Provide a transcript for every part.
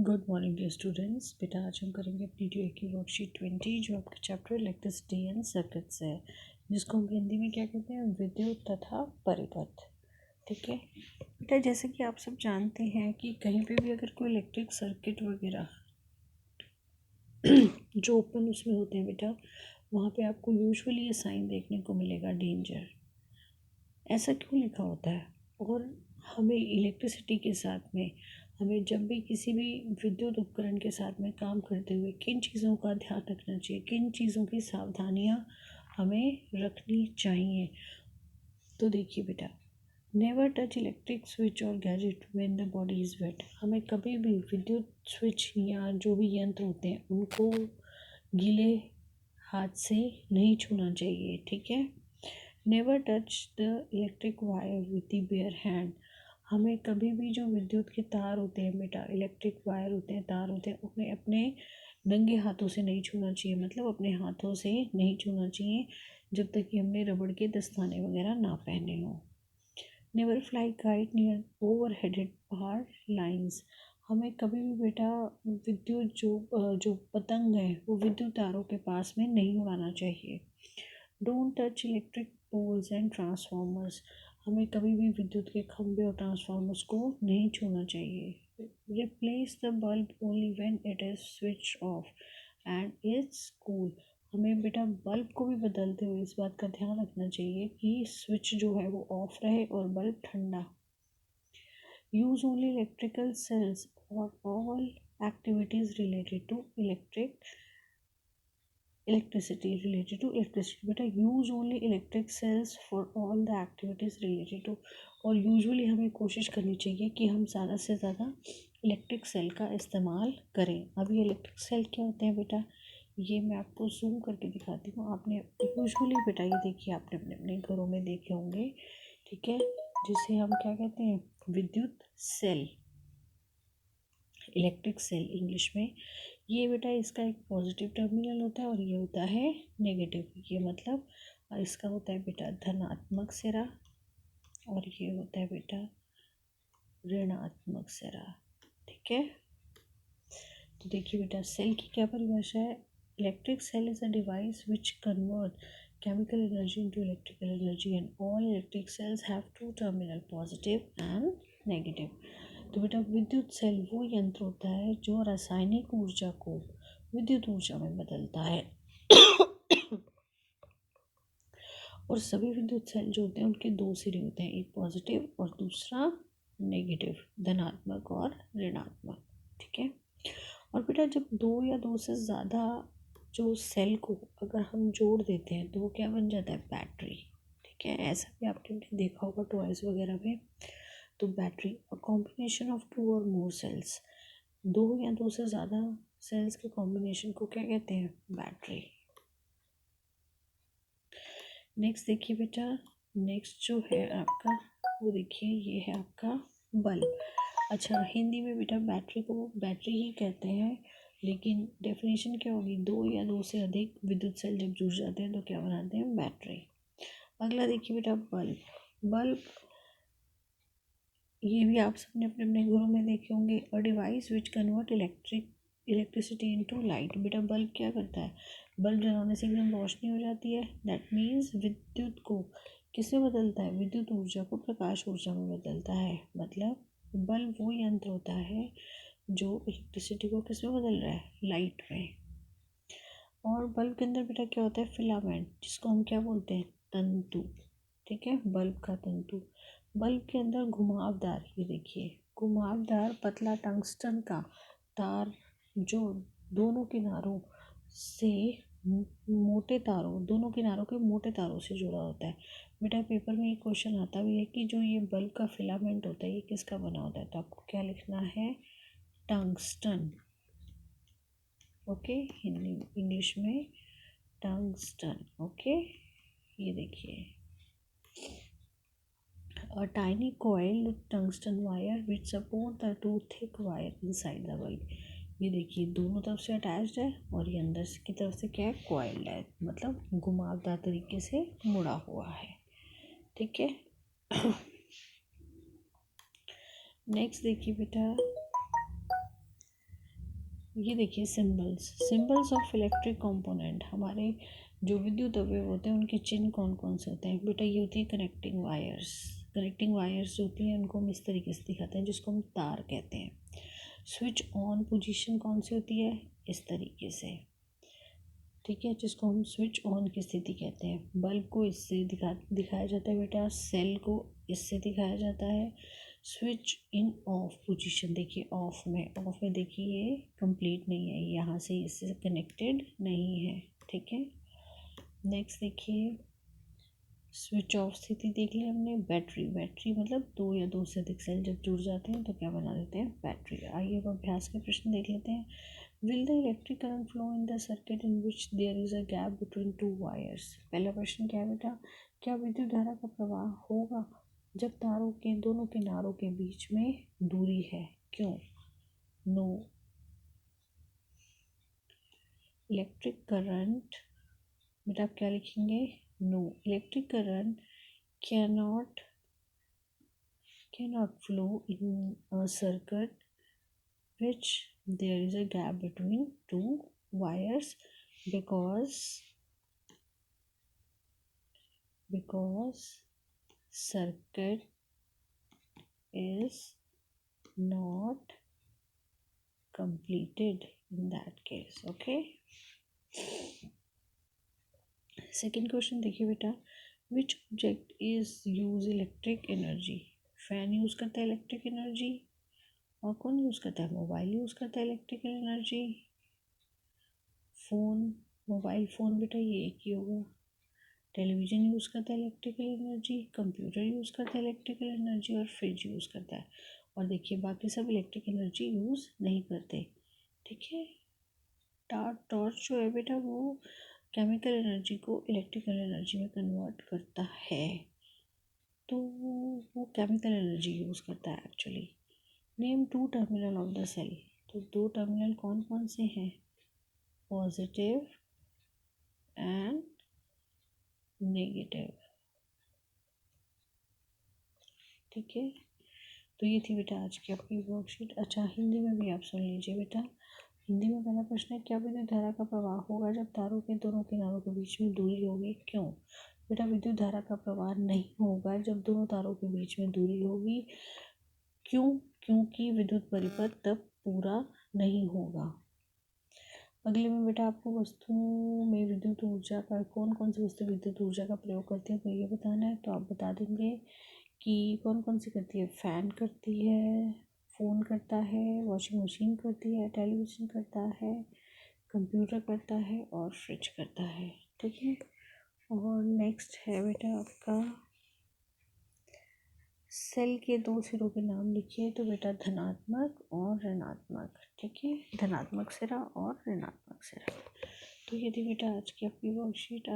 Good morning dear students. बेटा आज हम करेंगे अपनी डी की वर्कशीट 20 जो आपका चैप्टर इलेक्ट्रिसिटी एंड सर्किट्स है, जिसको हम हिंदी में क्या कहते हैं, विद्युत तथा परिपथ। ठीक है बेटा, जैसे कि आप सब जानते हैं कि कहीं पे भी अगर कोई इलेक्ट्रिक सर्किट वगैरह जो ओपन उसमें होते हैं बेटा, वहाँ पे आपको यूजुअली ये साइन देखने को मिलेगा, डेंजर। ऐसा क्यों लिखा होता है? और हमें इलेक्ट्रिसिटी के साथ में हमें जब भी किसी भी विद्युत उपकरण के साथ में काम करते हुए किन चीज़ों का ध्यान रखना चाहिए, किन चीज़ों की सावधानियाँ हमें रखनी चाहिए? तो देखिए बेटा, नेवर टच इलेक्ट्रिक स्विच और gadget when the body is wet. हमें कभी भी विद्युत स्विच या जो भी यंत्र होते हैं उनको गीले हाथ से नहीं छूना चाहिए। ठीक है। Never touch the electric wire with the bare hand. हमें कभी भी जो विद्युत के तार होते हैं बेटा, इलेक्ट्रिक वायर होते हैं, तार होते हैं, उन्हें अपने नंगे हाथों से नहीं छूना चाहिए। मतलब अपने हाथों से नहीं छूना चाहिए जब तक कि हमने रबड़ के दस्ताने वगैरह ना पहने हों। Never fly kite near over headed power lines. हमें कभी भी बेटा विद्युत जो पतंग है वो विद्युत तारों के पास में नहीं उड़ाना चाहिए। Don't touch electric poles and transformers. हमें कभी भी विद्युत के खंभे और ट्रांसफार्मर्स को नहीं छूना चाहिए। Replace the bulb only when it is switch off and it's cool. हमें बेटा बल्ब को भी बदलते हुए इस बात का ध्यान रखना चाहिए कि स्विच जो है वो ऑफ रहे और बल्ब ठंडा। यूज ओनली इलेक्ट्रिकल सेल्स और all activities related to electricity बेटा, use only electric cells for all the activities related to. और यूजुअली हमें कोशिश करनी चाहिए कि हम ज़्यादा से ज़्यादा इलेक्ट्रिक सेल का इस्तेमाल करें। अब ये इलेक्ट्रिक सेल क्या होते हैं बेटा, ये मैं आपको जूम करके दिखाती हूँ। आपने यूजुअली बेटा ये देखिए, आपने अपने अपने घरों में देखे होंगे। ठीक है, जिसे हम क्या कहते हैं, विद्युत सेल, इलेक्ट्रिक सेल इंग्लिश में। ये बेटा इसका एक पॉजिटिव टर्मिनल होता है और ये होता है नेगेटिव। ये मतलब, और इसका होता है बेटा धनात्मक सिरा और ये होता है बेटा ऋणात्मक सिरा। ठीक है, तो देखिए बेटा सेल की क्या परिभाषा है। Electric cell is a device which convert chemical energy into electrical energy and all electric cells have two terminal, positive and negative. तो बेटा विद्युत सेल वो यंत्र होता है जो रासायनिक ऊर्जा को विद्युत ऊर्जा में बदलता है। और सभी विद्युत सेल जो होते हैं उनके दो सिरे होते हैं, एक पॉजिटिव और दूसरा नेगेटिव, धनात्मक और ऋणात्मक। ठीक है, और बेटा जब दो या दो से ज़्यादा जो सेल को अगर हम जोड़ देते हैं तो वो क्या बन जाता है, बैटरी। ठीक है, ऐसा भी आपने देखा होगा टॉयज़ वगैरह में। तो battery, a combination of two or more sales, दो या दो से ज़्यादा सेल्स के कॉम्बिनेशन को क्या कहते हैं, बैटरी। नेक्स्ट देखिए बेटा, नेक्स्ट जो है आपका वो देखिए, ये है आपका बल्ब। अच्छा, हिंदी में बेटा बैटरी को बैटरी ही कहते हैं, लेकिन डेफिनेशन क्या होगी, दो या दो से अधिक विद्युत सेल जब जुड़ जाते हैं तो क्या बनाते हैं, बैटरी। अगला देखिए बेटा बल्ब। बल्ब ये भी आप सबने अपने अपने घरों में देखे होंगे। अ device which convert electricity into light. बेटा बल्ब क्या करता है, बल्ब जलाने से एकदम रोशनी हो जाती है। दैट मीन्स विद्युत को किसमें बदलता है, विद्युत ऊर्जा को प्रकाश ऊर्जा में बदलता है। मतलब बल्ब वो यंत्र होता है जो इलेक्ट्रिसिटी को किसमें बदल रहा है, लाइट में। और बल्ब के अंदर बेटा क्या होता है, फिलामेंट, जिसको हम क्या बोलते हैं, तंतु। ठीक है, बल्ब का तंतु। बल्ब के अंदर घुमावदार, ये देखिए घुमावदार पतला टंगस्टन का तार जो दोनों किनारों से मोटे तारों, दोनों किनारों के मोटे तारों से जुड़ा होता है। बेटा पेपर में एक क्वेश्चन आता भी है कि जो ये बल्ब का फिलामेंट होता है ये किसका बना होता है, तो आपको क्या लिखना है, टंगस्टन। ओके, हिंदी इंग्लिश में टंगस्टन। ओके, ये देखिए a tiny coiled tungsten wire which support the two thick wire inside the bulb। ये देखिए दोनों तरफ से अटैच्ड है और ये अंदर की तरफ से क्या है, कॉइल्ड है, मतलब घुमावदार तरीके से मुड़ा हुआ है। ठीक है, नेक्स्ट देखिए बेटा, ये देखिए सिंबल्स ऑफ इलेक्ट्रिक कंपोनेंट, हमारे जो विद्युत अवयव होते हैं उनके चिन्ह कौन कौन से होते हैं बेटा? ये होती है कनेक्टिंग वायर्स जो होती हैं उनको हम इस तरीके से दिखाते हैं, जिसको हम तार कहते हैं। स्विच ऑन पोजीशन कौन सी होती है? इस तरीके से, ठीक है, जिसको हम स्विच ऑन की स्थिति कहते हैं। बल्ब को इससे दिखाया जाता है बेटा, सेल को इससे दिखाया जाता है। स्विच इन ऑफ पोजीशन, देखिए ऑफ में देखिए ये कंप्लीट नहीं है, यहाँ से इससे कनेक्टेड नहीं है, ठीक है। नेक्स्ट देखिए, स्विच ऑफ स्थिति देख ली हमने। बैटरी मतलब दो या दो से अधिक सेल जब जुड़ जाते हैं तो क्या बना देते हैं? बैटरी। आइए अब अभ्यास के प्रश्न देख लेते हैं। Will the electric current flow in the circuit in which there is a gap between two wires? पहला प्रश्न क्या है बेटा? क्या विद्युत धारा का प्रवाह होगा जब तारों के दोनों किनारों के बीच में दूरी है? क्यों? नो। इलेक्ट्रिक करंट, बेटा आप क्या लिखेंगे? No, electric current cannot flow in a circuit which there is a gap between two wires because circuit is not completed in that case. Okay, second question देखिए बेटा, which object is use electric energy? Fan use करता है electric energy, और कौन use करता है? Mobile use करता है इलेक्ट्रिकल एनर्जी। मोबाइल फ़ोन बेटा ये एक ही होगा। टेलीविज़न यूज़ करता है इलेक्ट्रिकल एनर्जी, कंप्यूटर यूज़ करता है इलेक्ट्रिकल एनर्जी, और फ्रिज यूज़ करता है। और देखिए बाकी सब इलेक्ट्रिक एनर्जी यूज़ नहीं करते, ठीक है। टॉर्च जो है बेटा वो केमिकल एनर्जी को इलेक्ट्रिकल एनर्जी में कन्वर्ट करता है, तो वो केमिकल एनर्जी यूज़ करता है actually. Name two terminal of the cell, तो दो टर्मिनल कौन कौन से हैं? पॉजिटिव एंड नेगेटिव, ठीक है। तो ये थी बेटा आज की आपकी वर्कशीट। अच्छा, हिंदी में भी आप सुन लीजिए बेटा। हिंदी में पहला प्रश्न है, क्या विद्युत धारा का प्रवाह होगा जब तारों के दोनों किनारों के बीच में दूरी होगी? क्यों? बेटा विद्युत धारा का प्रवाह नहीं होगा जब दोनों तारों के बीच में दूरी होगी। क्यों? क्योंकि विद्युत परिपथ तब पूरा नहीं होगा। अगले में बेटा आपको वस्तुओं में विद्युत ऊर्जा का, कौन कौन सी वस्तु विद्युत ऊर्जा का प्रयोग करती है तो ये बताना है। तो आप बता देंगे कि कौन कौन सी करती है। फैन करती है, फ़ोन करता है, वॉशिंग मशीन करती है, टेलीविज़न करता है, कंप्यूटर करता है और फ्रिज करता है, ठीक है। और नेक्स्ट है बेटा आपका, सेल के दो सिरों के नाम लिखिए। तो बेटा धनात्मक और ऋणात्मक, ठीक है, धनात्मक सिरा और ऋणात्मक सिरा। तो ये थी बेटा आज की आपकी वर्कशीट।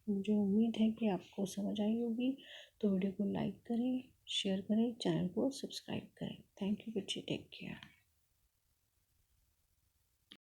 मुझे उम्मीद है कि आपको समझ आई होगी। तो वीडियो को लाइक करें, शेयर करें, चैनल को सब्सक्राइब करें। थैंक यू बच्चे, टेक केयर।